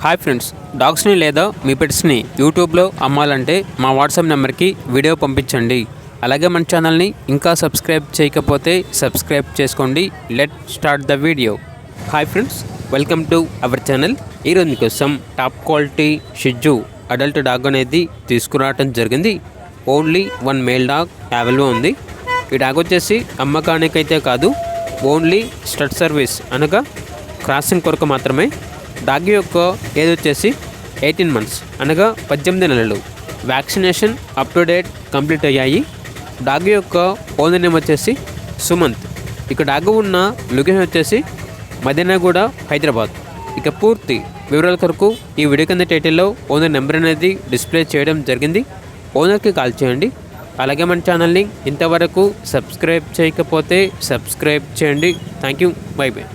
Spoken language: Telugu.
హాయ్ ఫ్రెండ్స్, డాగ్స్ని లేదా మీ పెట్స్ని యూట్యూబ్లో అమ్మాలంటే మా వాట్సాప్ నెంబర్కి వీడియో పంపించండి. అలాగే మన ఛానల్ని ఇంకా సబ్స్క్రైబ్ చేయకపోతే సబ్స్క్రైబ్ చేసుకోండి. Let start the video. Hi friends, welcome to our channel. ఈరోజు మీకోసం top quality Shih Tzu adult dog అనేది తీసుకురావడం జరిగింది. Only one male dog available ఉంది. ఈ డాగ్ వచ్చేసి అమ్మకానికైతే కాదు, ఓన్లీ స్టడ్ సర్వీస్ అనగా క్రాసింగ్ కొరకు మాత్రమే. డాగ్ యొక్క ఏజ్ వచ్చేసి 18 months అనగా 18 నెలలు. Vaccination up to date complete అయ్యాయి. డాగ్ యొక్క ఓనర్ నేమ్ వచ్చేసి సుమంత్. ఇక డాగ్ ఉన్న లొకేషన్ వచ్చేసి మదీనాగూడ, హైదరాబాద్. ఇక పూర్తి వివరాల కొరకు ఈ వీడియో కింద టైటిల్లో ఓనర్ నెంబర్ అనేది డిస్ప్లే చేయడం జరిగింది. ఓనర్కి కాల్ చేయండి. అలాగే మన ఛానల్ని ఇంతవరకు సబ్స్క్రైబ్ చేయకపోతే సబ్స్క్రైబ్ చేయండి. Thank you. By by.